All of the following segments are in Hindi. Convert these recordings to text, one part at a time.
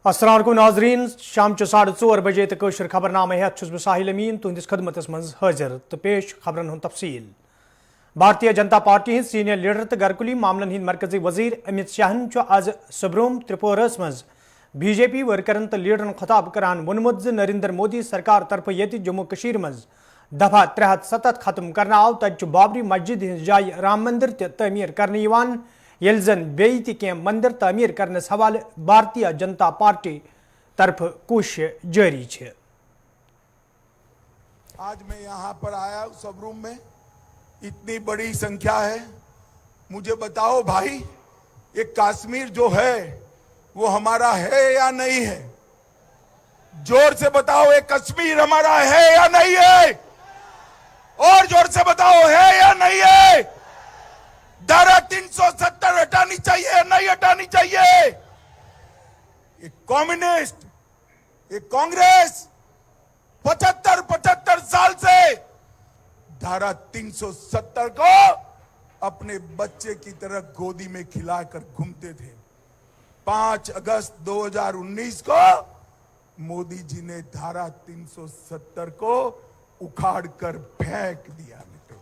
अस्सलाम वालेकुम नाजरीन शाम 4:30 बजे तो कशर खबरनामा हेत छुस बह साहिल अमीन तुंदिस खदमतस मज हाजिर तो पेश खबरन हुंद तफसील। Bharatiya Janata party Hind senior leader तो गरकुली मामलन हिंद मरकजी वजीर अमित शाहन आज सबरूम त्रिपुरस मज बीजेपी वर्करन तो लीडरन खिताब करान वोनमुत नरेंद्र मोदी सरकार तरफ ये जम्मू कशीर मज दफा 307 खत्म करना आव तत बाबरी मस्जिद हिंज जाय राम मंदिर तमीर करने येल जन बेई कह मंदिर तमीर करने हवाले भारतीय जनता पार्टी तरफ कोशिश जारी है। आज मैं यहाँ पर आया हूँ सबरूम में, इतनी बड़ी संख्या है। मुझे बताओ भाई, ये कश्मीर जो है वो हमारा है या नहीं है? जोर से बताओ, ये कश्मीर हमारा है या नहीं है? और जोर से बताओ, है या नहीं है? धारा 370 हटानी चाहिए, नहीं हटानी चाहिए? ये कम्युनिस्ट, ये कांग्रेस 75 साल से धारा 370 को अपने बच्चे की तरह गोदी में खिलाकर घूमते थे। 5 अगस्त 2019 को मोदी जी ने धारा 370 को उखाड़ कर फेंक दिया मित्रों।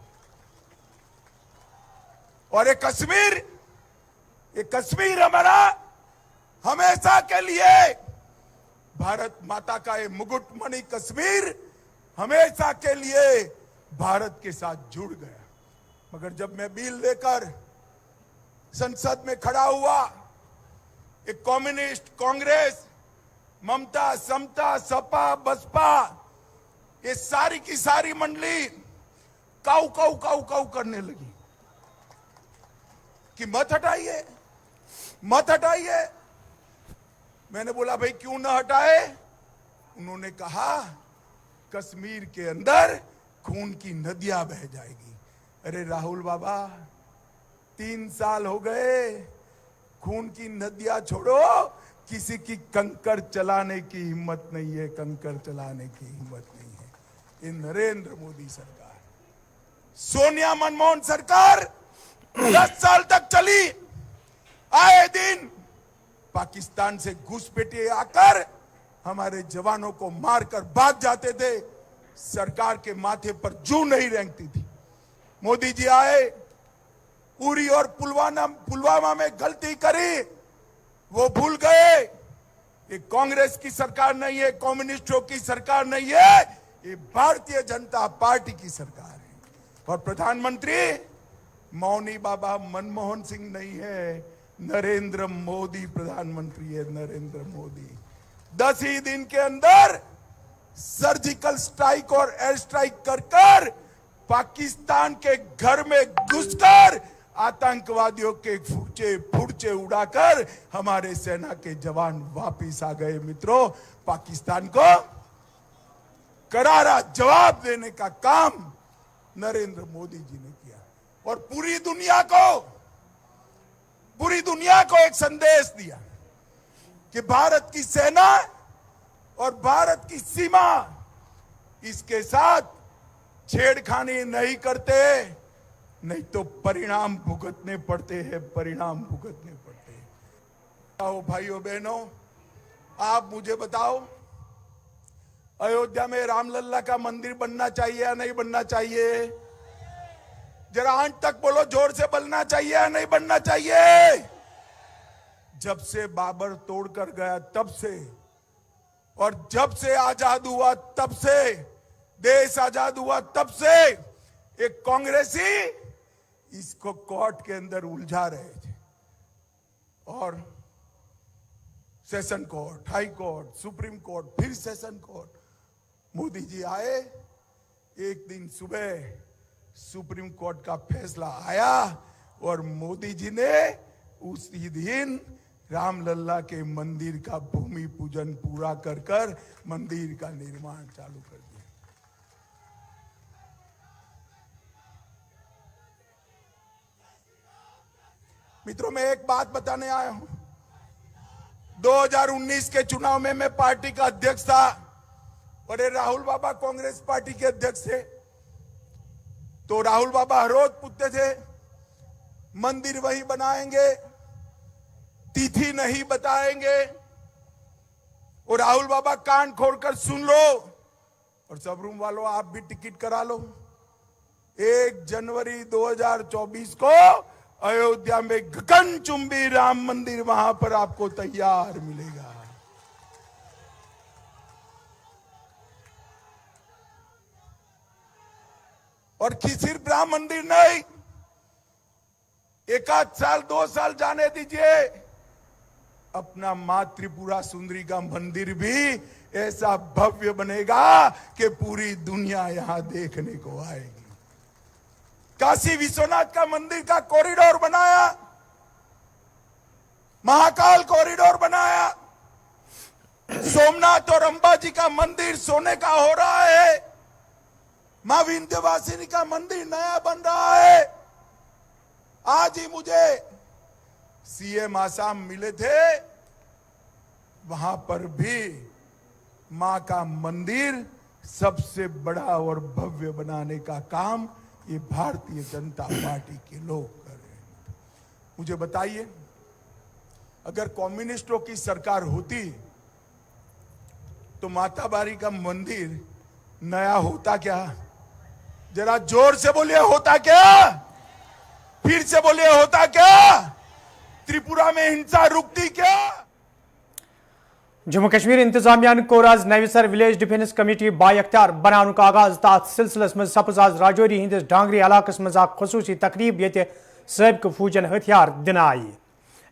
और ये कश्मीर हमारा हमेशा के लिए, भारत माता का ये मुकुटमणि कश्मीर हमेशा के लिए भारत के साथ जुड़ गया। मगर जब मैं बिल लेकर संसद में खड़ा हुआ, एक कम्युनिस्ट, कांग्रेस, ममता, समता, सपा, बसपा, ये सारी की सारी मंडली काऊ काऊ काऊ काऊ करने लगी कि मत हटाइए, मत हटाइए। मैंने बोला भाई क्यों ना हटाए? उन्होंने कहा कश्मीर के अंदर खून की नदियां बह जाएगी। अरे राहुल बाबा, 3 साल हो गए, खून की नदियां छोड़ो, किसी की कंकर चलाने की हिम्मत नहीं है, कंकर चलाने की हिम्मत नहीं है। ये नरेंद्र मोदी सरकार, सोनिया मनमोहन सरकार 10 साल तक चली। आए दिन पाकिस्तान से घुसपैठिए आकर हमारे जवानों को मारकर भाग जाते थे। सरकार के माथे पर जू नहीं रेंगती थी। मोदी जी आए, उरी और पुलवामा में गलती करी, वो भूल गए। ये कांग्रेस की सरकार नहीं है, कम्युनिस्टों की सरकार नहीं है, ये भारतीय जनता पार्टी की सरकार है। और प्रधानमंत्री मौनी बाबा मनमोहन सिंह नहीं है, नरेंद्र मोदी प्रधानमंत्री है, नरेंद्र मोदी। 10 ही दिन के अंदर सर्जिकल स्ट्राइक और एयर स्ट्राइक कर पाकिस्तान के घर में घुसकर आतंकवादियों के फुर्चे उड़ाकर हमारे सेना के जवान वापिस आ गए। मित्रों, पाकिस्तान को करारा जवाब देने का काम नरेंद्र मोदी जी ने किया और पूरी दुनिया को एक संदेश दिया कि भारत की सेना और भारत की सीमा, इसके साथ छेड़खानी नहीं करते, नहीं तो परिणाम भुगतने पड़ते हैं, परिणाम भुगतने पड़ते हैं। आओ भाइयों बहनों, आप मुझे बताओ, अयोध्या में रामलल्ला का मंदिर बनना चाहिए या नहीं बनना चाहिए? जरा आंट तक बोलो, जोर से बनना चाहिए या नहीं बनना चाहिए? जब से बाबर तोड़कर गया तब से, और जब से आजाद हुआ तब से, देश आजाद हुआ तब से एक कांग्रेसी इसको कोर्ट के अंदर उलझा रहे थे। और session court, high court, supreme court, फिर सेशन कोर्ट। मोदी जी आए, एक दिन सुबह सुप्रीम कोर्ट का फैसला आया और मोदी जी ने उसी दिन रामलल्ला के मंदिर का भूमि पूजन पूरा कर मंदिर का निर्माण चालू कर दिया। मित्रों, मैं एक बात बताने आया हूं। 2019 के चुनाव में मैं पार्टी का अध्यक्ष था और ये राहुल बाबा कांग्रेस पार्टी के अध्यक्ष थे। तो राहुल बाबा हर रोज पूछते थे मंदिर वही बनाएंगे, तिथि नहीं बताएंगे, और राहुल बाबा कान खोलकर सुन लो, और सबरूम वालों आप भी टिकट करा लो। 1 जनवरी 2024 को अयोध्या में गगनचुंबी राम मंदिर वहां पर आपको तैयार मिलेगा। और सिर्फ राम मंदिर नहीं, 1 आध साल 2 साल जाने दीजिए, अपना मां त्रिपुरा सुंदरी का मंदिर भी ऐसा भव्य बनेगा कि पूरी दुनिया यहां देखने को आएगी। काशी विश्वनाथ का मंदिर का कॉरिडोर बनाया, महाकाल कॉरिडोर बनाया, सोमनाथ और अंबाजी का मंदिर सोने का हो रहा है, मां विंध्यवासिनी का मंदिर नया बन रहा है। आज ही मुझे सीएम आसाम मिले थे, वहां पर भी मां का मंदिर सबसे बड़ा और भव्य बनाने का काम ये भारतीय जनता पार्टी के लोग कर रहे हैं। मुझे बताइए, अगर कम्युनिस्टों की सरकार होती तो माताबारी का मंदिर नया होता क्या? जरा जोर से बोलिए, होता क्या? फिर से बोलिए, होता क्या? त्रिपुरा में हिंसा रुकती क्या? जम्मू कश्मीर इंतजामिया कोर आज नवसर विलेज डिफेंस कमेटी बाख्तियार बनाने का आगाज। तथ सिलसिलस मज सपज आज राजौरी हंदिस डांगरी इलाकस मज खसूसी तकरीब ये सबक फौजन हथियार दिन आई।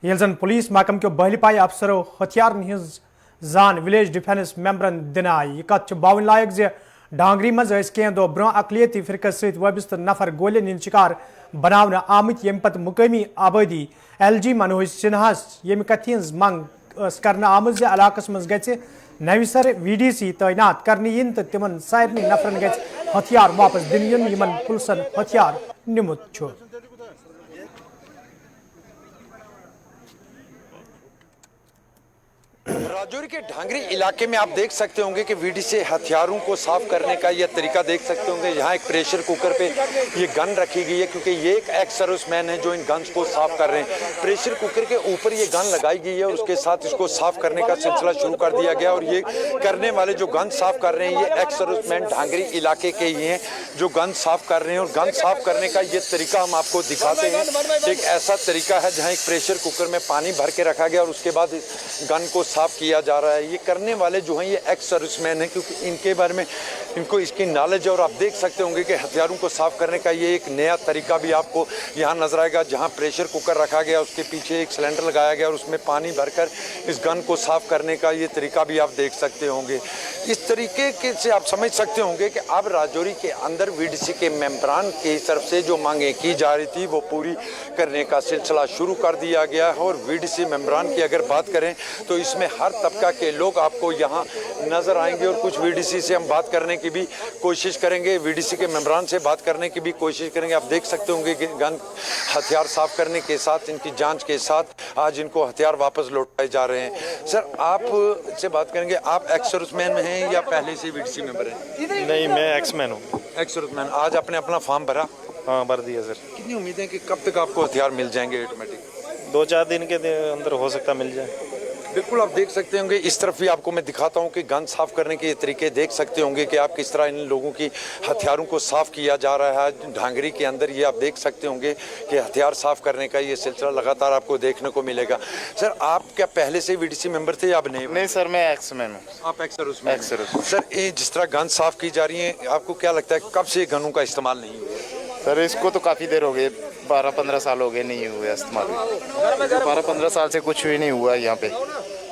ये जन पुलिस महकम के बहली पाई अफसरों हथियार हज जान विलेज डिफेंस मेंबरन दिन आई। कत बावन लायक जे डांगरी मज कह दो ब्रो अकलियती फिरकस सत वबस्त नफर गोलियन हिंद शिकार बनावना आमत यम पत मुकामी आबादी LG मनोज सिन्हास यम कथ हज मंग करना आम इलाकस मज गि नवसर VDC तैनात करने इन तो तिमन सारनी नफरन गि हथियार वापस दिन इन यमन पुलिसन हथियार निमुत छु। राजौरी के ढांगरी इलाके में आप देख सकते होंगे कि VDC हथियारों को साफ करने का यह तरीका देख सकते होंगे। यहाँ एक प्रेशर कुकर पे ये गन रखी गई है, क्योंकि ये एक एक्स सर्विसमैन है जो इन गन्स को साफ कर रहे हैं। प्रेशर कुकर के ऊपर ये गन लगाई गई है और उसके साथ इसको साफ करने का सिलसिला शुरू कर दिया गया। और ये करने वाले जो गन साफ कर रहे हैं ये एक्स सर्विसमैन ढांगरी इलाके के ही हैं जो गन साफ कर रहे हैं। और गन साफ करने का ये तरीका हम आपको दिखाते हैं। एक ऐसा तरीका है जहाँ एक प्रेशर कुकर में पानी भर के रखा गया और उसके बाद गन को साफ किया जा रहा है। ये करने वाले जो हैं ये एक्स सर्विसमैन हैं, क्योंकि इनके बारे में इनको इसकी नॉलेज है। और आप देख सकते होंगे कि हथियारों को साफ करने का ये एक नया तरीका भी आपको यहाँ नजर आएगा। जहाँ प्रेशर कुकर रखा गया उसके पीछे एक सिलेंडर लगाया गया और उसमें पानी भरकर इस गन को साफ करने का ये तरीका भी आप देख सकते होंगे। इस तरीके के से आप समझ सकते होंगे कि अब राजौरी के अंदर VDC के मेंबरान की तरफ से जो मांगे की जा रही थी वो पूरी करने का सिलसिला शुरू कर दिया गया है। और VDC मेंबरान की अगर बात करें तो इसमें हर तबका के लोग आपको यहाँ नजर आएंगे। और कुछ VDC से हम बात करने की भी कोशिश करेंगे, VDC के मेंबरान से बात करने की भी कोशिश करेंगे। आप देख सकते होंगे कि गन हथियार साफ करने के साथ इनकी जांच के साथ आज इनको हथियार वापस लौटाए जा रहे हैं। सर, आप से बात करेंगे, आप एक्स सर्विसमैन में हैं या पहले से VDC मेंबर हैं? नहीं, मैं एक्समैन हूँ। Ex serviceman. आज आपने अपना फॉर्म भरा? हाँ, भर दिया सर। कितनी उम्मीद है कि कब तक आपको हथियार मिल जाएंगे ऑटोमेटिक? 2-4 दिन के अंदर हो सकता मिल जाए। बिल्कुल, आप देख सकते होंगे। इस तरफ भी आपको मैं दिखाता हूं कि गन साफ करने के तरीके देख सकते होंगे कि आप किस तरह इन लोगों की हथियारों को साफ किया जा रहा है ढांगरी के अंदर। ये आप देख सकते होंगे कि हथियार साफ करने का ये सिलसिला लगातार आपको देखने को मिलेगा। सर, आप क्या पहले से VDC मेंबर थे या अब नहीं? नहीं सर, मैं एक्समैन हूँ। आप एक्स सर्विसमैन? सर, ये जिस तरह गन साफ की जा रही है, आपको क्या लगता है कब से गनों का इस्तेमाल नहीं हुआ? सर, इसको तो काफ़ी देर हो गई, 12-15 साल हो गए नहीं हुए इस्तेमाल। 12-15 साल से कुछ भी नहीं हुआ यहाँ पे,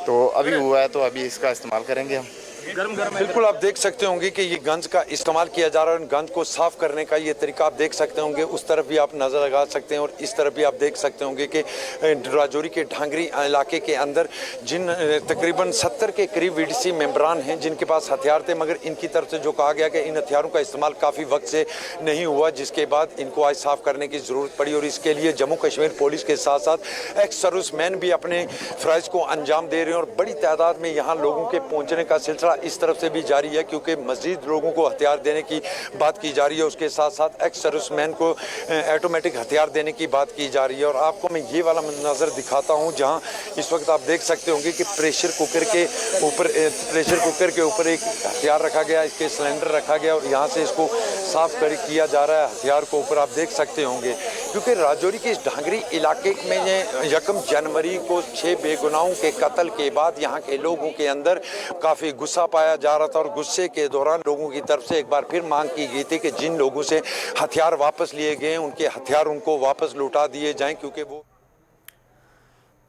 तो अभी हुआ है तो अभी इसका इस्तेमाल करेंगे हम। बिल्कुल, आप देख सकते होंगे कि ये गन्स का इस्तेमाल किया जा रहा है। गन्स को साफ करने का ये तरीका आप देख सकते होंगे। उस तरफ भी आप नज़र लगा सकते हैं और इस तरफ भी आप देख सकते होंगे कि राजौरी के ढांगरी इलाके के अंदर जिन तकरीबन 70 के करीब VDC मेंबरान हैं जिनके पास हथियार थे, मगर इनकी तरफ से जो कहा गया कि इन हथियारों का इस्तेमाल काफ़ी वक्त से नहीं हुआ, जिसके बाद इनको आज साफ करने की ज़रूरत पड़ी। और इसके लिए जम्मू कश्मीर पुलिस के साथ साथ एक्स सर्विसमैन भी अपने फ़राइज़ को अंजाम दे रहे हैं। और बड़ी तादाद में यहाँ लोगों के पहुँचने का सिलसिला इस तरफ से भी जारी है, क्योंकि मजीद लोगों को हथियार देने की बात की जा रही है। उसके साथ साथ एक्स सर्विसमैन को ऑटोमेटिक हथियार देने की बात की जा रही है। और आपको मैं ये वाला मंजर दिखाता हूँ जहाँ इस वक्त आप देख सकते होंगे कि प्रेशर कुकर के ऊपर एक हथियार रखा गया, इसके सिलेंडर रखा गया और यहाँ से इसको साफ किया जा रहा है। हथियार को ऊपर आप देख सकते होंगे, क्योंकि राजौरी के इस ढांगरी इलाके में 1 जनवरी को 6 बेगुनाहों के कत्ल के बाद यहाँ के लोगों के अंदर काफ़ी गुस्सा पाया जा रहा था और गुस्से के दौरान लोगों की तरफ से एक बार फिर मांग की गई थी कि जिन लोगों से हथियार वापस लिए गए उनके हथियार उनको वापस लौटा दिए जाएं, क्योंकि वो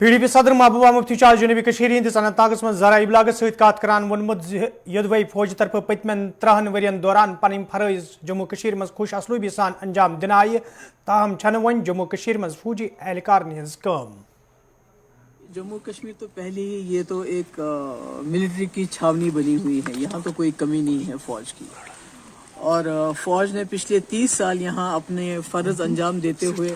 PDP सदर महबूबा मुफ्ती आज जनूबी हंदिस अनंतनागस मं जरा इबलाग सत कत करान वोनमुत यदवई फौज तरफ पतमें 3 वरियन दौरान पन फरज जम्मू मं खुश असलूबी सान अंजाम दिन आय, ताहम छन वन जम्मू मं फौजी एहलकार हज काम। जम्मू कश्मीर तो पहले ही ये तो एक मिलिट्री की छावनी बनी हुई है, यहाँ तो कोई कमी नहीं है फौज की। और फौज ने पिछले 30 साल यहाँ अपने फर्ज अंजाम देते हुए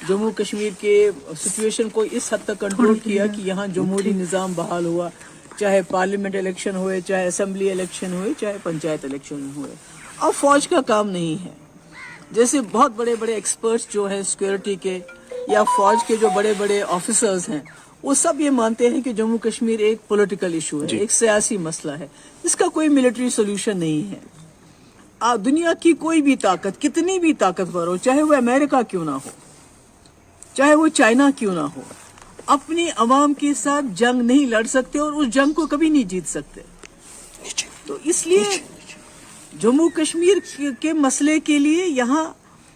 जम्मू कश्मीर के सिचुएशन को इस हद तक कंट्रोल किया कि यहाँ जमहूरी निज़ाम बहाल हुआ, चाहे पार्लियामेंट इलेक्शन हुए, चाहे असेंबली इलेक्शन हुए, चाहे पंचायत इलेक्शन हुए। अब फौज का काम नहीं है, जैसे बहुत बड़े बड़े एक्सपर्ट्स जो हैं सिक्योरिटी के या फौज के जो बड़े बड़े ऑफिसर्स हैं, वो सब ये मानते हैं कि जम्मू कश्मीर एक पॉलिटिकल इशू है, एक सियासी मसला है, इसका कोई मिलिट्री सोल्यूशन नहीं है। दुनिया की कोई भी ताकत, कितनी भी ताकतवर हो, चाहे वो अमेरिका क्यों ना हो, चाहे वो चाइना क्यों ना हो, अपनी अवाम के साथ जंग नहीं लड़ सकते और उस जंग को कभी नहीं जीत सकते। तो इसलिए जम्मू कश्मीर के मसले के लिए यहाँ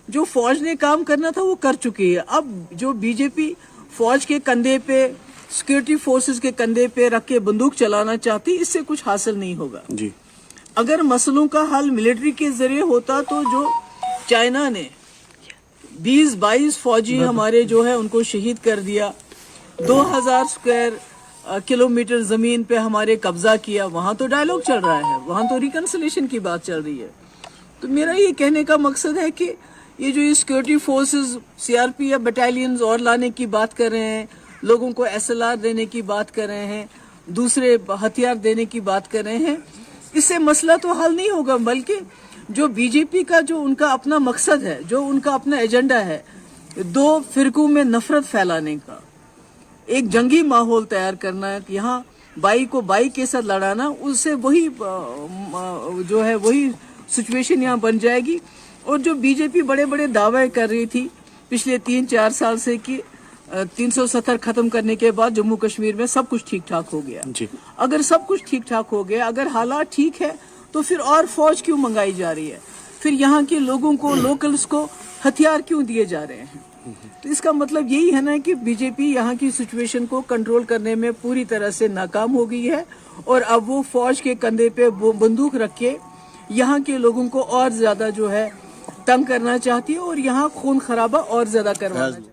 जो फौज ने काम करना था वो कर चुकी है। अब जो बीजेपी फौज के कंधे पे, सिक्योरिटी फोर्सेस के कंधे पे रख के बंदूक चलाना चाहती, इससे कुछ हासिल नहीं होगा जी। अगर मसलों का हल मिलिट्री के जरिए होता तो जो चाइना ने 20-22 फौजी हमारे जो है उनको शहीद कर दिया, 2000 स्क्वायर किलोमीटर जमीन पे हमारे कब्जा किया, वहां तो डायलॉग चल रहा है, वहां तो रिकंसिलिएशन की बात चल रही है। तो मेरा ये कहने का मकसद है कि ये जो ये सिक्योरिटी फोर्सेस CRP या बटालियंस और लाने की बात कर रहे हैं, लोगों को SLR देने की बात कर रहे हैं, दूसरे हथियार देने की बात कर रहे हैं, इससे मसला तो हल नहीं होगा। बल्कि जो बीजेपी का जो उनका अपना मकसद है, जो उनका अपना एजेंडा है, 2 फिरकों में नफरत फैलाने का, एक जंगी माहौल तैयार करना, यहाँ बाई को बाई के साथ लड़ाना, उससे वही जो है वही सिचुएशन यहाँ बन जाएगी। और जो बीजेपी बड़े बड़े दावे कर रही थी पिछले 3-4 साल से कि 370 खत्म करने के बाद जम्मू कश्मीर में सब कुछ ठीक ठाक हो गया जी। अगर सब कुछ ठीक ठाक हो गया, अगर हालात ठीक है, तो फिर और फौज क्यों मंगाई जा रही है? फिर यहाँ के लोगों को, लोकल्स को हथियार क्यों दिए जा रहे हैं? तो इसका मतलब यही है ना कि बीजेपी यहाँ की सिचुएशन को कंट्रोल करने में पूरी तरह से नाकाम हो गई है और अब वो फौज के कंधे पे बंदूक रख के यहाँ के लोगों को और ज्यादा जो है तंग करना चाहती है और यहाँ खून खराबा और ज्यादा करवाना चाहती है।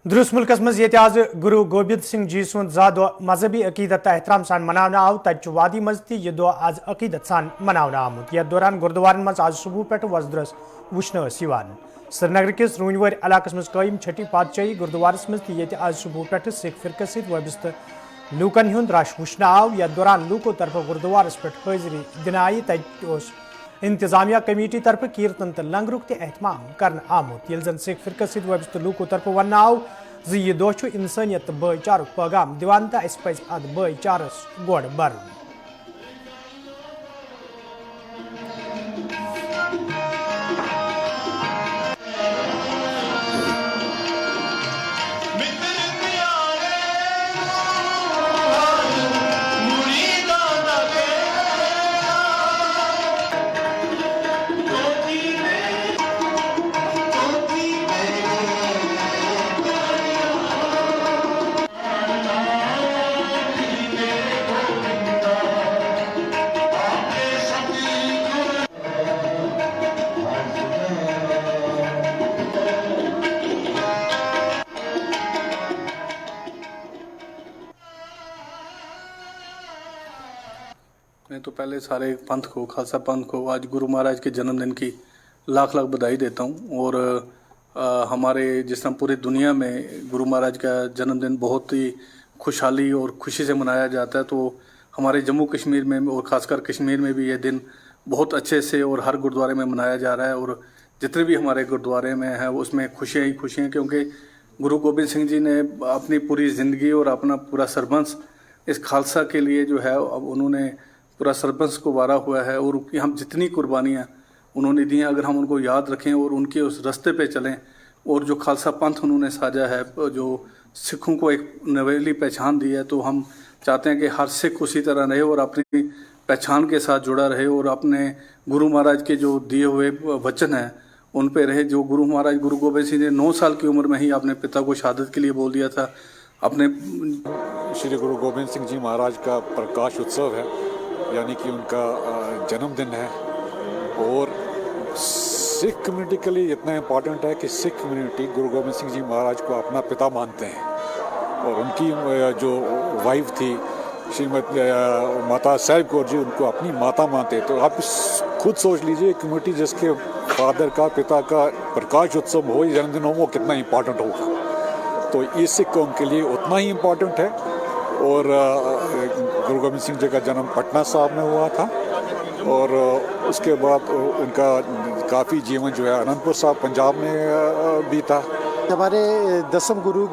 दुरुस्त मुल्कस मज ये आज गुरु गोबिंद सिंह जी सुंद ज़ा मजहबी अकीदत एहतराम सान मनाना आव, तज वादी मस्ती ये दो आज अकीदत सान मनाना आमुत। यह दौरान गुरुद्वारन मज आज सुबह पे वजदरस वुचन यवान। श्रीनगर किस रूनवर इलाकस मज कायम छठी पातशाही गुरुद्वारस मज ये आज सुबह पे सिख फिरकस सत वाबस्त लूकन हुंद रश वुचन आव। यह दौरान लूको तरफ गुरुद्वारस पे हाजिरी दिन आई, तज इंतजामिया कमेटी तरफ कीर्तन तो लंगरुक एहतमाम कर आमुत। ये जन सिख फिरकस सत वाबस्त लूको तरफ वन आव यह दह इंसानियत भाईचारुक पैगाम दिवान तो अस पज अद भाईचारस गोड़ बर। मैं तो पहले सारे पंथ को, खालसा पंथ को आज गुरु महाराज के जन्मदिन की लाख लाख बधाई देता हूँ। और हमारे जिस तरह पूरी दुनिया में गुरु महाराज का जन्मदिन बहुत ही खुशहाली और खुशी से मनाया जाता है, तो हमारे जम्मू कश्मीर में और ख़ासकर कश्मीर में भी ये दिन बहुत अच्छे से और हर गुरुद्वारे में मनाया जा रहा है। और जितने भी हमारे गुरुद्वारे में हैं उसमें खुशियाँ ही खुशियाँ, क्योंकि गुरु गोबिंद सिंह जी ने अपनी पूरी ज़िंदगी और अपना पूरा सरबंस इस खालसा के लिए जो है अब उन्होंने पूरा सरबंस को वारा हुआ है, और उनकी हम जितनी कुर्बानियाँ उन्होंने दी हैं, अगर हम उनको याद रखें और उनके उस रास्ते पे चलें, और जो खालसा पंथ उन्होंने साजा है, जो सिखों को एक नवेली पहचान दी है, तो हम चाहते हैं कि हर सिख उसी तरह रहे और अपनी पहचान के साथ जुड़ा रहे और अपने गुरु महाराज के जो दिए हुए वचन हैं उन पे रहे। जो गुरु महाराज गुरु गोबिंद सिंह ने 9 साल की उम्र में ही अपने पिता को शहादत के लिए बोल दिया था। अपने श्री गुरु गोबिंद सिंह जी महाराज का प्रकाश उत्सव है, यानी कि उनका जन्मदिन है, और सिख कम्युनिटी के लिए इतना इम्पोर्टेंट है कि सिख कम्युनिटी गुरु गोबिंद सिंह जी महाराज को अपना पिता मानते हैं, और उनकी जो वाइफ थी श्रीमती माता साहिब कौर जी, उनको अपनी माता मानते हैं। तो आप खुद सोच लीजिए, कम्युनिटी जिसके फादर का पिता का प्रकाश उत्सव हो, जन्मदिन हो, वो कितना इम्पोर्टेंट होगा। तो ये सिख कौम के लिए उतना ही इम्पोर्टेंट है। और गुरु गोबिंद सिंह जी का जन्म पटना साहब में हुआ था, और उसके बाद उनका काफ़ी जीवन जो है अनंतपुर साहब पंजाब में बीता। हमारे 10वें गुरु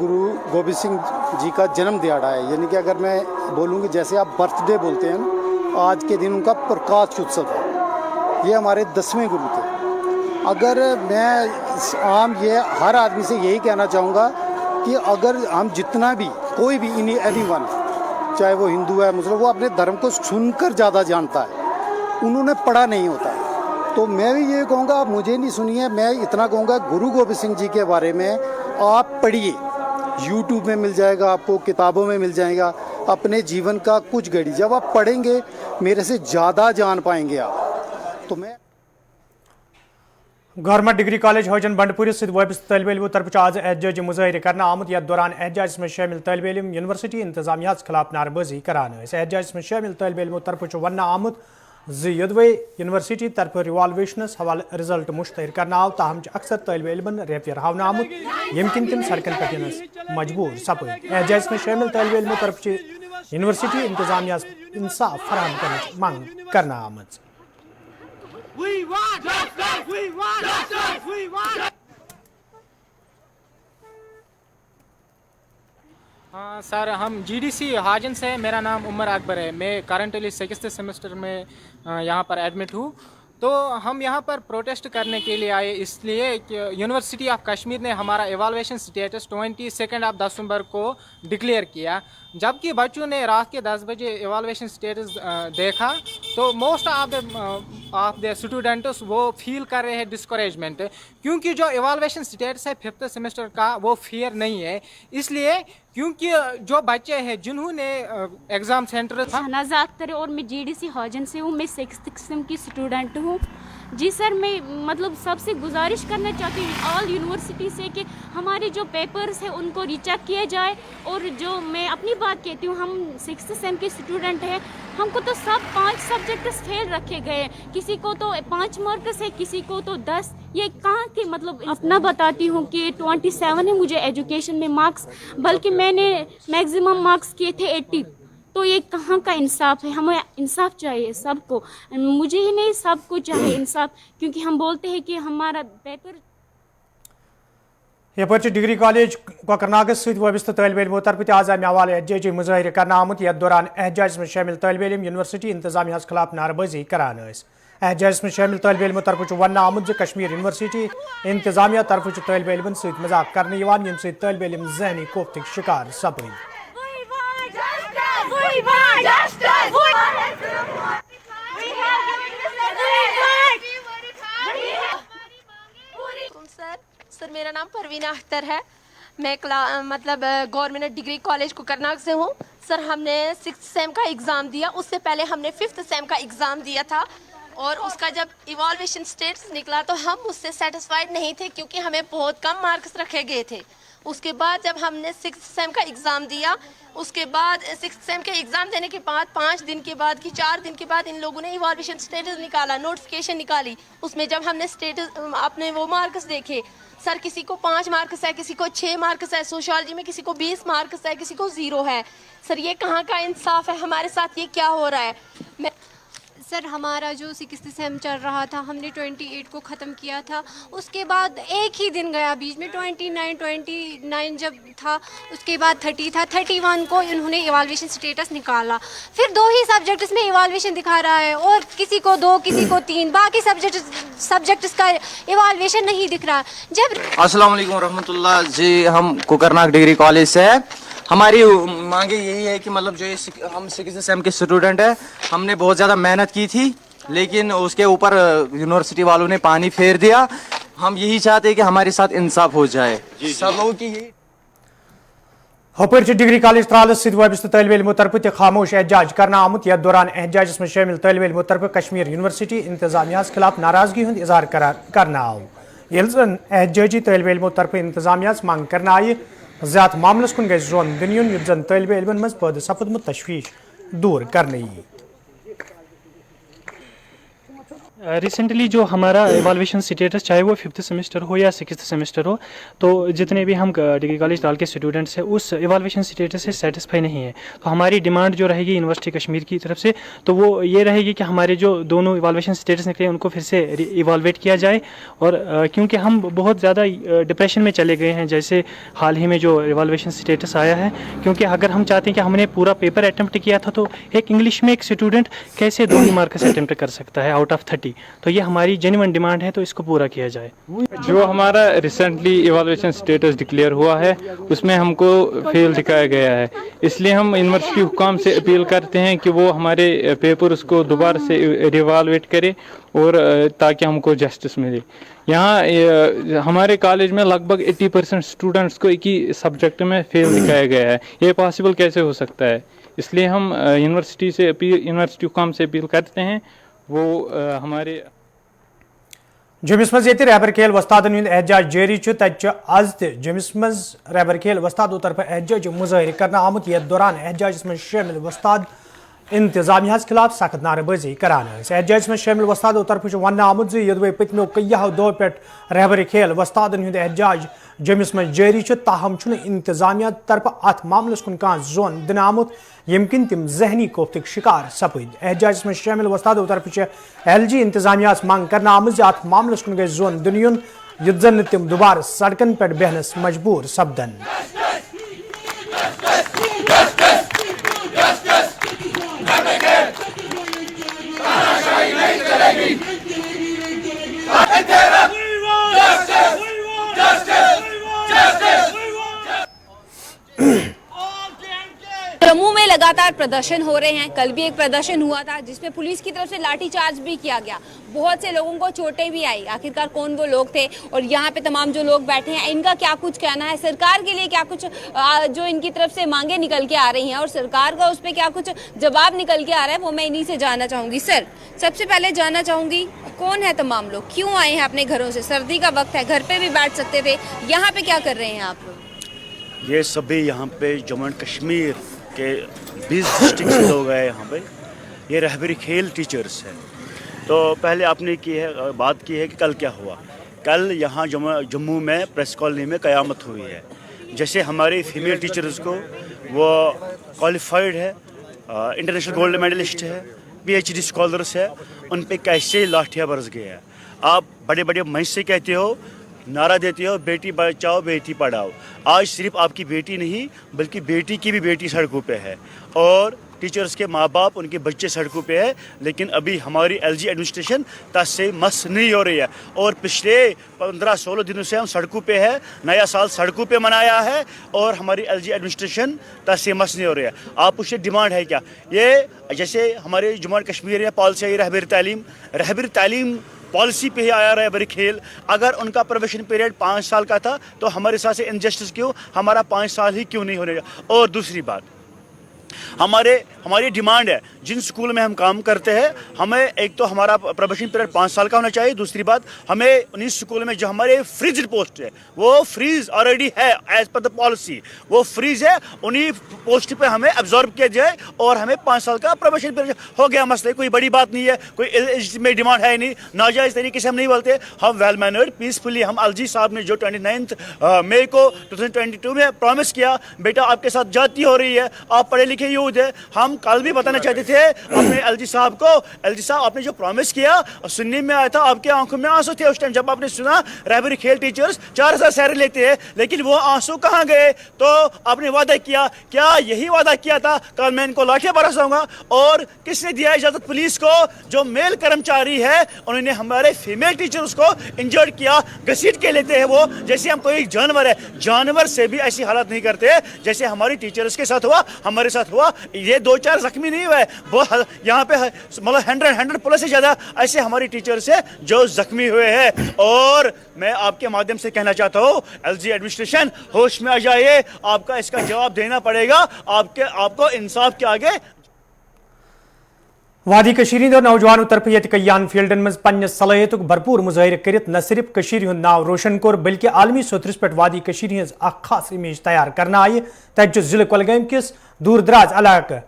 गोबिंद सिंह जी का जन्म दिहाड़ा है, यानी कि अगर मैं बोलूँगी जैसे आप बर्थडे बोलते हैं ना, आज के दिन उनका प्रकाश उत्सव है। ये हमारे 10वें गुरु थे। अगर मैं ये हर आदमी से यही कहना चाहूँगा कि अगर हम जितना भी कोई भी एनीवन, चाहे वो हिंदू है मुस्लिम, वो अपने धर्म को सुनकर ज़्यादा जानता है, उन्होंने पढ़ा नहीं होता है। तो मैं भी ये कहूँगा, आप मुझे नहीं सुनिए, मैं इतना कहूँगा गुरु गोबिंद सिंह जी के बारे में आप पढ़िए, यूट्यूब में मिल जाएगा आपको, किताबों में मिल जाएगा। अपने जीवन का कुछ घड़ी जब आप पढ़ेंगे मेरे से ज़्यादा जान पाएंगे आप। तो मैं गवर्नमेंट डिग्री कॉलेज हजन बंडपुर स्थित वापस तलब इलमों तरफ आज एहतजाज मुजाहिर करना आमुत। यथ दौरान एहतजाज में शामिल तलब इलम यूनिवर्सिटी इंतजामिया खिलाफ नारबाजी करान। एहतजाज में शामिल तलब इलमों तरफ वन आमुत यदवे यूनिवर्सिटी तरफ रिवालवेशनस हवाले रिजल्ट मुश्तहर करना आव, ताहम अक्सर तलब इलमन रेफियर हावन आमुत यमकिन तम सड़कन पे मजबूर सपद। एहतजाज में शामिल तलब इलमों तरफ यूनिवर्सिटी इंतजामिया इंसाफ फराहम करने की मांग करना आमद। हाँ सर, हम जीडीसी हाजन से, मेरा नाम उमर अकबर है, मैं करंटली 6th सेमेस्टर में यहाँ पर एडमिट हूँ। तो हम यहाँ पर प्रोटेस्ट करने के लिए आए, इसलिए कि यूनिवर्सिटी ऑफ कश्मीर ने हमारा एवालुएशन स्टेटस 22 दिसंबर को डिक्लेयर किया, जबकि बच्चों ने रात के 10 बजे एवालुएशन स्टेटस देखा तो मोस्ट ऑफ द स्टूडेंट्स वो फील कर रहे हैं डिस्करेजमेंट, क्योंकि जो एवालुएशन स्टेटस है 5th सेमेस्टर का वो फेयर नहीं है। इसलिए क्योंकि जो बच्चे हैं जिन्होंने एग्ज़ाम सेंटर शहनाज़ अख्तर और मैं जीडीसी हाजन से हूँ, मैं 6th सेम की स्टूडेंट हूँ। जी सर, मैं मतलब सबसे गुजारिश करना चाहती हूँ ऑल यूनिवर्सिटी से कि हमारे जो पेपर्स हैं उनको रीचेक किया जाए। और जो मैं अपनी बात कहती हूँ, हम 6th सेम के स्टूडेंट हैं, हमको तो सब 5 सब्जेक्ट्स फेल रखे गए, किसी को तो 5 मार्क्स है, किसी को तो 10। ये कहाँ के, मतलब अपना बताती हूँ कि 27 है मुझे एजुकेशन में मार्क्स, बल्कि मैंने मैक्सिमम मार्क्स किए थे 80। तो ये कहाँ का इंसाफ है? हमें इंसाफ चाहिए सबको, मुझे ही नहीं सबको चाहिए इंसाफ, क्योंकि हम बोलते हैं कि हमारा पेपर। यह डिग्री कॉलेज कोकरनाग सहित वाबस्ता तलब इलमों तरफ आज अमे हवाले एहतजाजी मुजाहिर करना आमुत। यथ दौरान एहतजाज में शामिल तलब इलम यूनिवर्सिटी इंतजामिया खिलाफ नारबाजी करान। एहतजाज में शामिल तलब इलमों तरफ वन आमुत कश्मीर यूनिवर्सिटी इंतजामिया तरफ तलब इलमन सहित मजाक करने यम सहित तलब इलम जहनी कोफ्तक शिकार सपद। सर, मेरा नाम परवीना अख्तर है, मैं गवर्नमेंट डिग्री कॉलेज कोकरनाग से हूँ। सर, हमने 6th सेम का एग्ज़ाम दिया, उससे पहले हमने 5th सेम का एग्ज़ाम दिया था, और उसका जब इवॉल्वेशन स्टेटस निकला तो हम उससे सेटिस्फाइड नहीं थे, क्योंकि हमें बहुत कम मार्क्स रखे गए थे। उसके बाद जब हमने 6th सेम का एग्ज़ाम दिया, उसके बाद 6th सेम के एग्ज़ाम देने के बाद 5 दिन के बाद कि 4 दिन के बाद इन लोगों ने इवॉल्वेशन स्टेटस निकाला, नोटिफिकेशन निकाली। उसमें जब हमने स्टेटस अपने वो मार्क्स देखे, सर किसी को 5 मार्क्स है, किसी को 6 मार्क्स है, सोशियोलॉजी में किसी को 20 मार्क्स है, किसी को 0 है। सर, ये कहाँ का इंसाफ है? हमारे साथ ये क्या हो रहा है? मैं सर हमारा जो 6th सेम चल रहा था हमने 28 को ख़त्म किया था, उसके बाद एक ही दिन गया बीच में 29 जब था, उसके बाद 30 था, 31 को इन्होंने इवाल्वेशन स्टेटस निकाला। फिर 2 ही सब्जेक्ट्स में इवाल्वेशन दिखा रहा है और किसी को 2 किसी को 3, बाकी सब्जेक्ट्स का इवाल्वेशन नहीं दिख रहा। जब अस्सलाम वालेकुम रहमतुल्लाह जी, हम कुकरनाग डिग्री कॉलेज से है। हमारी मांगे यही है कि मतलब जो ये हम 6th सेम के स्टूडेंट हैं, हमने बहुत ज़्यादा मेहनत की थी लेकिन उसके ऊपर यूनिवर्सिटी वालों ने पानी फेर दिया। हम यही चाहते हैं कि हमारे साथ इंसाफ हो जाए। सब लोगों की यही हपर डिग्री कॉलेज त्रालस सबिस्त तलब इलमों तरफ तक खामोश एहतजाज करना आमुत। यथ दौरान एहतजाज में शामिल तलब इलमों तरफ कश्मीर यूनिवर्सिटी इंतजामिया खिलाफ नाराजगी हूं इजहार करना आव। ये जन एहतजाजी तलब इलमों तरफ इंतजामिया मांग करना आई ज़्यादा मामलस कुन गई जोन दिन युत जन तलब इलमन मज पैदा सपदमुत तशवीश दूर करने। रिसेंटली जो हमारा एवाल्वेशन स्टेटस चाहे वो 5th सेमेस्टर हो या 6th सेमेस्टर हो, तो जितने भी हम डिग्री कॉलेज त्राल के स्टूडेंट्स हैं उस एवाल्वेशन स्टेटस से सेटिस्फाई नहीं है। तो हमारी डिमांड जो रहेगी यूनिवर्सिटी कश्मीर की तरफ से तो वो ये रहेगी कि हमारे जो दोनों एवाल्वेशन स्टेटस निकले उनको फिर से इवाल्वेट किया जाए। और क्योंकि हम बहुत ज़्यादा डिप्रेशन में चले गए हैं जैसे हाल ही में जो एवाल्वेशन स्टेटस आया है, क्योंकि अगर हम चाहते हैं कि हमने पूरा पेपर अटैम्प्ट किया था तो एक इंग्लिश में एक स्टूडेंट कैसे 2 ही मार्क्स अटैम्प्ट कर सकता है आउट ऑफ 30। तो ये हमारी जेन्युइन डिमांड है, तो इसको पूरा किया जाए। जो हमारा रिसेंटली इवैल्यूएशन स्टेटस डिक्लेयर हुआ है उसमें हमको फेल दिखाया गया है, इसलिए हम यूनिवर्सिटी हुकाम से अपील करते हैं कि वो हमारे पेपर उसको दोबारा से रिवैल्यूएट करे और ताकि हमको जस्टिस मिले। यहाँ हमारे कॉलेज में लगभग 80% स्टूडेंट्स को एक ही सब्जेक्ट में फेल दिखाया गया है। ये पॉसिबल कैसे हो सकता है? इसलिए हम यूनिवर्सिटी हुकाम से अपील करते हैं वो हमारे जमिस मज रहबर खेल वस्तादन हुंद एहतजाज जारी आज जमिस मज रहबर खेल वस्तादों तरफ एहतजाज मुजाहिर करना आमुत। यथ दौरान एहतजाज में शामिल वस्ताद इंतजामिया खिलाफ सख्त नारेबाजी करान। एहतजाज में शामिल वस्तादों तरफ वन आमुत यदवे पतमो कईयों दो पे रहबर खेल वस्तादन हुंद एहतजाज जमिस में जारी ताहम इंतजामिया तरफ अत मामलस कुन जोन दिन आमुत यम किन तिम जहनी कोफ्तक शिकार सपद। एहतजाज में शामिल वस्तादों तरफ LG इंतजामिया मांग करना आमुत अत मामलस कुन गई जोन दिन युत जन तिम दोबारा सड़कन पे बहनस मजबूर सपदन। जम्मू में लगातार प्रदर्शन हो रहे हैं। कल भी एक प्रदर्शन हुआ था जिसमें पुलिस की तरफ से लाठीचार्ज भी किया गया, बहुत से लोगों को चोटें भी आई। आखिरकार कौन वो लोग थे और यहाँ पे तमाम जो लोग बैठे हैं इनका क्या कुछ कहना है, सरकार के लिए क्या कुछ जो इनकी तरफ से मांगे निकल के आ रही हैं और सरकार का उस पर क्या कुछ जवाब निकल के आ रहा है, वो मैं इन्हीं से जानना चाहूँगी। सर, सबसे पहले जानना चाहूँगी कौन है तमाम लोग, क्यों आए हैं अपने घरों से? सर्दी का वक्त है, घर पे भी बैठ सकते थे, यहाँ पे क्या कर रहे हैं आप लोग? ये सभी यहाँ पे जम्मू एंड कश्मीर के 20 डिस्ट्रिक्ट से लोग आए यहाँ पे। ये रहबरी खेल टीचर्स हैं। तो पहले आपने बात की है कि कल क्या हुआ। कल यहाँ जम्मू में प्रेस कॉलोनी में क़यामत हुई है। जैसे हमारे फीमेल टीचर्स को वो क्वालिफाइड है, इंटरनेशनल गोल्ड मेडलिस्ट है, PhD स्कॉलर्स है, उन पे कैसे लाठियाँ बरस गए हैं। आप बड़े बड़े मंच से कहते हो, नारा देते हो बेटी बचाओ बेटी पढ़ाओ। आज सिर्फ आपकी बेटी नहीं बल्कि बेटी की भी बेटी सड़कों पे है और टीचर्स के माँ बाप उनके बच्चे सड़कों पे है। लेकिन अभी हमारी LG एडमिनिस्ट्रेशन तसे मस नहीं हो रही है और पिछले 15-16 दिनों से हम सड़कों पे है। नया साल सड़कों पे मनाया है और हमारी LG एडमिनिस्ट्रेशन तसे मस नहीं हो रही है। आप उससे डिमांड है क्या? ये जैसे हमारे जम्मू एंड कश्मीर में पॉलिसी आई रहबर तालीम पॉलिसी पे ही आया रहबरी खेल। अगर उनका प्रोबेशन पीरियड 5 साल का था तो हमारे साथ से इनजस्टिस क्यों? हमारा 5 साल ही क्यों नहीं होने? और दूसरी बात, हमारी डिमांड है जिन स्कूल में हम काम करते हैं हमें एक तो हमारा प्रोबेशन पीरियड 5 साल का होना चाहिए। दूसरी बात, हमें उन्हीं स्कूल में जो हमारे फ्रीज पोस्ट है वो फ्रीज ऑलरेडी है एज पर द पॉलिसी, वो फ्रीज है, उन्हीं पोस्ट पे हमें एब्जॉर्ब किया जाए और हमें 5 साल का प्रोबेशन पीरियड हो गया। मसले कोई बड़ी बात नहीं है, कोई में डिमांड है नहीं, नाजायज़ तरीके से हम नहीं बोलते। हम वेल मैनर्ड पीसफुली, हम LG साहब ने जो 29 मई को 2022 में प्रॉमिस किया बेटा आपके साथ जाती हो रही है, आप पढ़े लिखे ही यूथ है। हम कल भी बताना चाहते थे अपने एलजी साहब को, एलजी साहब आपने जो प्रॉमिस किया सुनने में आया था, आपके आंखों में आंसू थे उस टाइम जब आपने सुना रहबरी खेल टीचर्स 4000 सैलरी लेते हैं, लेकिन वो आंसू कहाँ गए? तो आपने वादा किया, क्या यही वादा किया था कल मैं इनको लाठियां बरसाऊंगा? और किसने दिया इजाजत पुलिस को? जो मेल कर्मचारी है उन्होंने हमारे फीमेल टीचर्स को इंजर्ड किया, घसीट के लेते हैं वो जैसे हम कोई जानवर है। जानवर से भी ऐसी हालत नहीं करते जैसे हमारी टीचर्स के साथ हुआ, हमारे साथ हुआ। ये 2-4 जख्मी नहीं हुए, यहाँ पे मतलब 100 प्लस से ज्यादा ऐसे हमारी टीचर्स है जो जख्मी हुए हैं। और मैं आपके माध्यम से कहना चाहता हूँ एलजी एडमिनिस्ट्रेशन होश में आ जाइए, आपका इसका जवाब देना पड़ेगा। आपको इंसाफ के आगे वादी कशीर हिंदो नौजवानों तरफ ये कयान फील्डन मज पन्ने सलाहियत भरपूर मुजाहिर करित न सिर्फ कशीर हुंद नाव रोशन कोर बल्कि आलमी सतरस पे वादी कशीर हज खास इमेज तैयार करना आये। तत जिले कुलगाम किस दूर दराज इलाके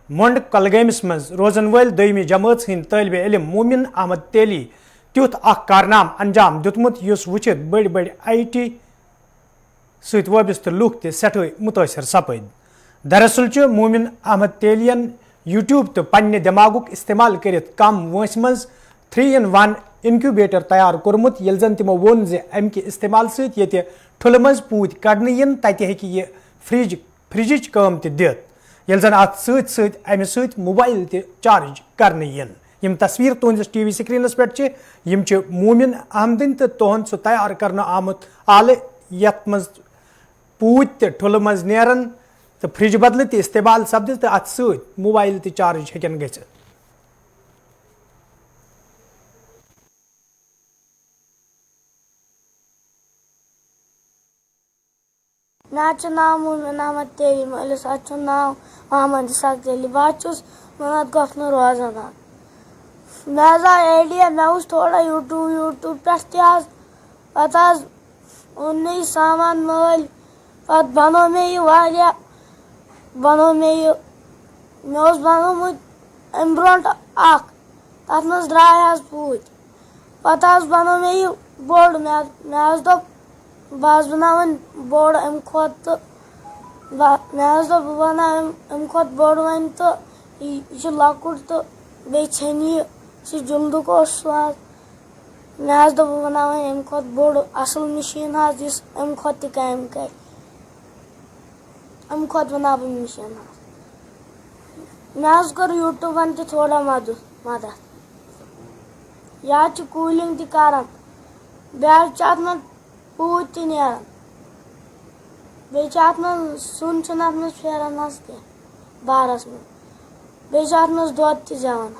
मंड कुलगामस मज रोजन वल 2वीं जमात हिंद तालिब इल्म मोमिन अहमद तेली तुथ कारनाम अंजाम दुतमुत युस वुचित बड़ बड़ IT सत वाबस्त लुक ते सठे मुतासर सपद। दरअसल मोमिन अहमद तेलियन यूट्यूब तो पन्ने दिमागुक इस्तेमाल करित कम वंस मज 3-in-1 इनक्यूबेटर तैयार कोरमुत यल जन तिमो वोन जे अमि इस्तेमाल सत ये ठुल मज पूत कड़न यन तत हेकि ये फ्रिजिच काम त दित यल जन अत सत सत अमि सत मोबाइल त चार्ज करन यन। यम तस्वीर तुहंदिस TV स्क्रीनस पे यम मोमिन अहमदन तो तुहंद सह तैयार करन आमुत आल यत मज पूत त ठुल मज नेरन तो फ्रिज बदल त इस्तेमाल सपद तो अत सत मोबाइल त चार्ज हेकन गछित। मे नाव मोमिन अहमद तेली, मलिस नाव मोहम्मद इसाक तेली, बहुत मत गफन रोजान। मे आए आइडिया, मे उस थोड़ा यूट्यूब पे पता ओन मे सामान मल पत बनो मे यह बनो मे बनोमुत अम ब्रोट तथ मज द्राय पूत पता बनो मे यह बोर्ड मे दोप बस बनावन बोर्ड अम खोत तो मे दोप बना अम खोत बोर्ड वन तो यह लकुट तो बे छन यह जुल्दुक मे दोप बनावन अम खोत बोर्ड असल मशीन इस अम खोत काम कर अम खोत बना मशीन मे कर यूट्यूबन तो थोड़ा मदद यह कूलिंग तरान अत मज पूत त नान बे अत मज सुन अत मज फेरान कह बारस में बे अत मज दोद तवान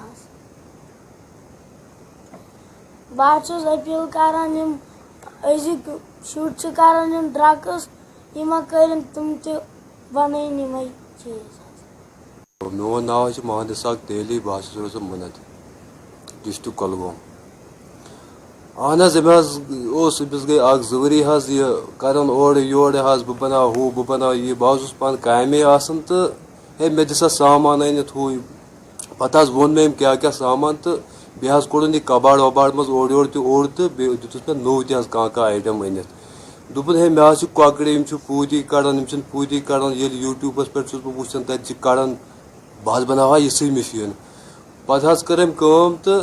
बहुत अपील करान अजिक शुर करान ड्रग्स यम कर तुम बन यम चीज। मोन नाव मोहम्मद इसाक तेली, बस रोजान मुनत डिस्ट्रिक्ट कुलगाम। अहन अमिस गई 2 वरी यह करान ओर योर बह बना हू बह बना यह बह पान कामे तो हे मे दिसा सामान अनित हू पत वोन मे क्या क्या सामान तो बे कोड़न यह कबाड़ वबाड़ मज ओर योर ओर तो दुस मे नौ कह आइटम अनित दुपन हे मे ककड़े पूती कड़ान पूती कड़ान ये यूट्यूबस पे वुचान तत कड़ान बह बनावा इसी मशीन पत कर अम तो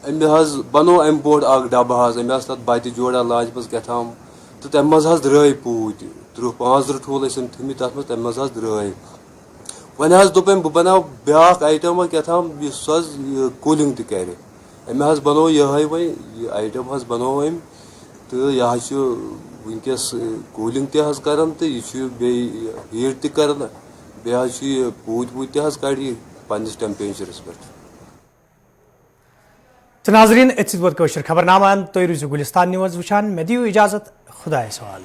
अमे बनो अम बोड़ डब्बा अमे तथ बत जोड़ा लाजम क्या तो तम मज द्राय पूत 3-5 ठूल थमित तथ मज तम मज द्राय वन दोपम बह बना ब्या आइटम क्या सह कूलिंग तर अमे बनो यह वह आइटम बनो अम तो यह वनकस कूलिंग तरान तो यह हीट तरान बे पूत वूत कड़ पन्निस टेम्परेचरस पे। तो नाजरीन खबरनामा तुम रूजू गुलिस्तान न्यूज़ वुचान मे दियो इजाजत खुदा सवाल।